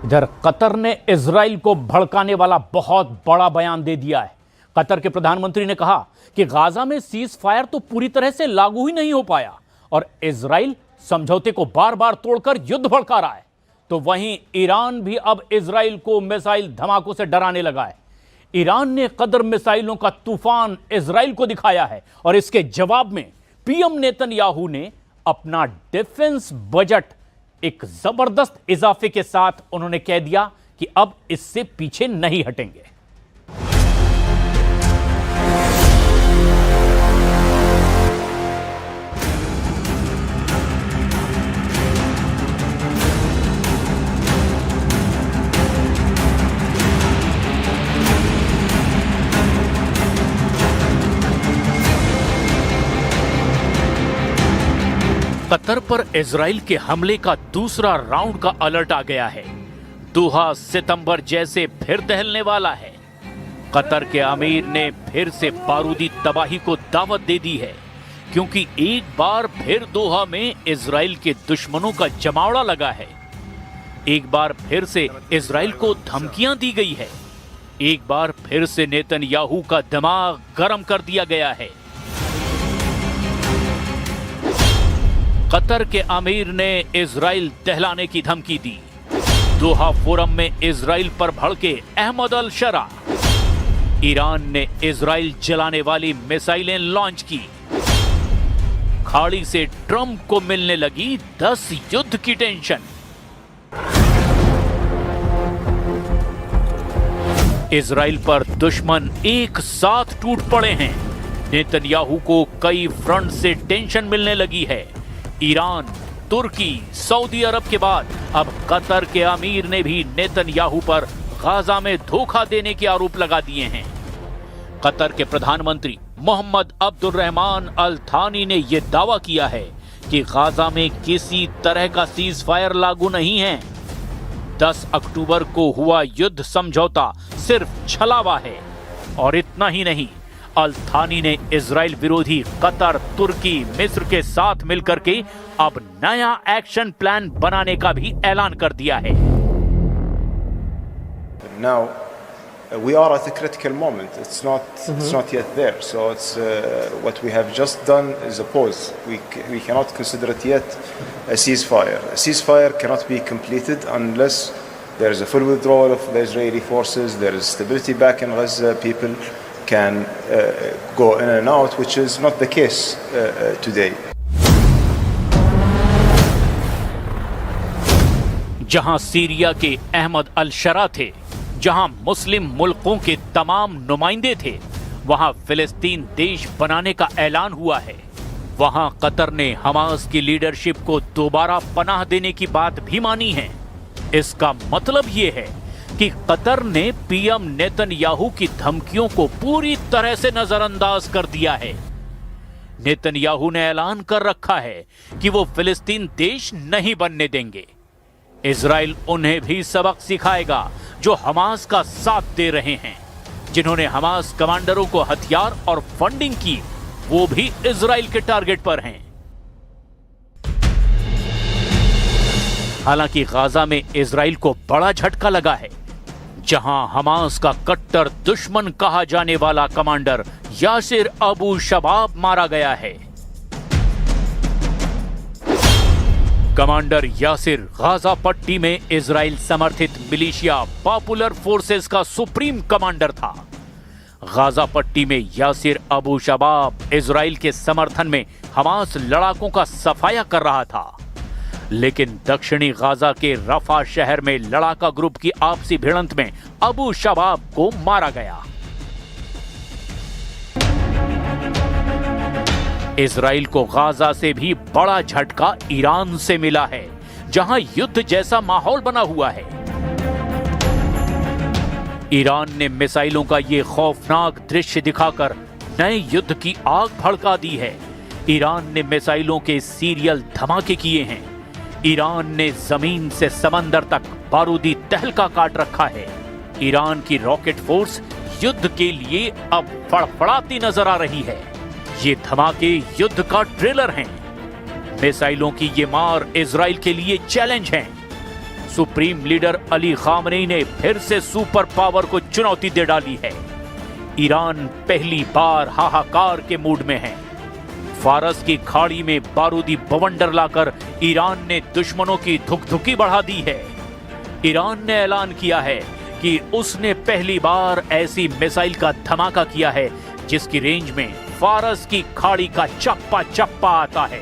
इधर कतर ने इजराइल को भड़काने वाला बहुत बड़ा बयान दे दिया है। कतर के प्रधानमंत्री ने कहा कि गाजा में सीज फायर तो पूरी तरह से लागू ही नहीं हो पाया और इजराइल समझौते को बार बार तोड़कर युद्ध भड़का रहा है। तो वहीं ईरान भी अब इजराइल को मिसाइल धमाकों से डराने लगा है। ईरान ने कदर मिसाइलों का तूफान इजराइल को दिखाया है और इसके जवाब में पीएम नेतन्याहू ने अपना डिफेंस बजट एक जबरदस्त इजाफे के साथ उन्होंने कह दिया कि अब इससे पीछे नहीं हटेंगे। कतर पर इजराइल के हमले का दूसरा राउंड का अलर्ट आ गया है। दोहा सितंबर जैसे फिर दहलने वाला है। कतर के अमीर ने फिर से बारूदी तबाही को दावत दे दी है, क्योंकि एक बार फिर दोहा में इजराइल के दुश्मनों का जमावड़ा लगा है। एक बार फिर से इजराइल को धमकियां दी गई है। एक बार फिर से नेतन्याहू का दिमाग गर्म कर दिया गया है। कतर के अमीर ने इजराइल दहलाने की धमकी दी। दोहा फोरम में इजराइल पर भड़के अहमद अल शरा। ईरान ने इजराइल जलाने वाली मिसाइलें लॉन्च की। खाड़ी से ट्रंप को मिलने लगी 10 युद्ध की टेंशन। इजराइल पर दुश्मन एक साथ टूट पड़े हैं। नेतन्याहू को कई फ्रंट से टेंशन मिलने लगी है। ईरान, तुर्की, सऊदी अरब के बाद अब कतर के अमीर ने भी नेतन्याहू पर गाजा में धोखा देने के आरोप लगा दिए हैं। कतर के प्रधानमंत्री मोहम्मद अब्दुर्रहमान अल थानी ने यह दावा किया है कि गाजा में किसी तरह का सीज फायर लागू नहीं है। 10 अक्टूबर को हुआ युद्ध समझौता सिर्फ छलावा है। और इतना ही नहीं, अल थानी ने इजराइल विरोधी कतर, तुर्की, मिस्र के साथ मिलकर के अब नया एक्शन प्लान बनाने का भी ऐलान कर दिया है। Now we are at a critical moment. It's not yet there. So it's what we have just done is a pause. We cannot consider it yet a ceasefire. A ceasefire cannot be completed unless there is a full withdrawal of the Israeli forces. There is stability back in Gaza. People can go in and out, which is not the case today. जहां Syria के अहमद अल शरा थे, जहां मुस्लिम मुल्कों के तमाम नुमाइंदे थे, वहां फिलिस्तीन देश बनाने का ऐलान हुआ है। वहां कतर ने हमास की लीडरशिप को दोबारा पनाह देने की बात भी मानी है। इसका मतलब यह है कि कतर ने पीएम नेतन्याहू की धमकियों को पूरी तरह से नजरअंदाज कर दिया है। नेतन्याहू ने ऐलान कर रखा है कि वो फिलिस्तीन देश नहीं बनने देंगे। इजराइल उन्हें भी सबक सिखाएगा जो हमास का साथ दे रहे हैं। जिन्होंने हमास कमांडरों को हथियार और फंडिंग की, वो भी इजराइल के टारगेट पर हैं। हालांकि गाजा में इजराइल को बड़ा झटका लगा है, जहां हमास का कट्टर दुश्मन कहा जाने वाला कमांडर यासिर अबू शबाब मारा गया है। कमांडर यासिर गाजा पट्टी में इजराइल समर्थित मिलिशिया पॉपुलर फोर्सेस का सुप्रीम कमांडर था। गाजा पट्टी में यासिर अबू शबाब इजराइल के समर्थन में हमास लड़ाकों का सफाया कर रहा था। लेकिन दक्षिणी गाजा के रफा शहर में लड़ाका ग्रुप की आपसी भिड़ंत में अबू शबाब को मारा गया। इजराइल को गाजा से भी बड़ा झटका ईरान से मिला है, जहां युद्ध जैसा माहौल बना हुआ है। ईरान ने मिसाइलों का ये खौफनाक दृश्य दिखाकर नए युद्ध की आग भड़का दी है। ईरान ने मिसाइलों के सीरियल धमाके किए हैं। ईरान ने जमीन से समंदर तक बारूदी तहलका काट रखा है। ईरान की रॉकेट फोर्स युद्ध के लिए अब फड़फड़ाती नजर आ रही है। ये धमाके युद्ध का ट्रेलर हैं। मिसाइलों की ये मार इजराइल के लिए चैलेंज है। सुप्रीम लीडर अली खामनेई ने फिर से सुपर पावर को चुनौती दे डाली है। ईरान पहली बार हाहाकार के मूड में है। फारस की खाड़ी में बारूदी बवंडर लाकर ईरान ने दुश्मनों की धुकधुकी बढ़ा दी है। ईरान ने ऐलान किया है कि उसने पहली बार ऐसी मिसाइल का धमाका किया है जिसकी रेंज में फारस की खाड़ी का चप्पा चप्पा आता है।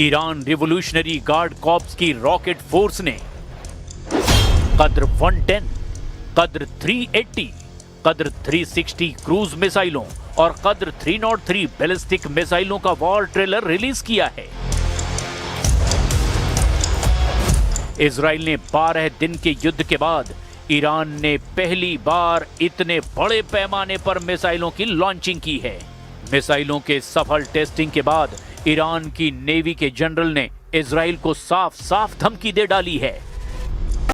ईरान रिवोल्यूशनरी गार्ड कॉर्प्स की रॉकेट फोर्स ने कद्र 110, कद्र 380, कद्र 360 क्रूज मिसाइलों और कद्र 303 बैलिस्टिक मिसाइलों का वॉर ट्रेलर रिलीज किया है। इजराइल ने 12 दिन के युद्ध के बाद ईरान ने पहली बार इतने बड़े पैमाने पर मिसाइलों की लॉन्चिंग की है। मिसाइलों के सफल टेस्टिंग के बाद ईरान की नेवी के जनरल ने इजराइल को साफ साफ धमकी दे डाली है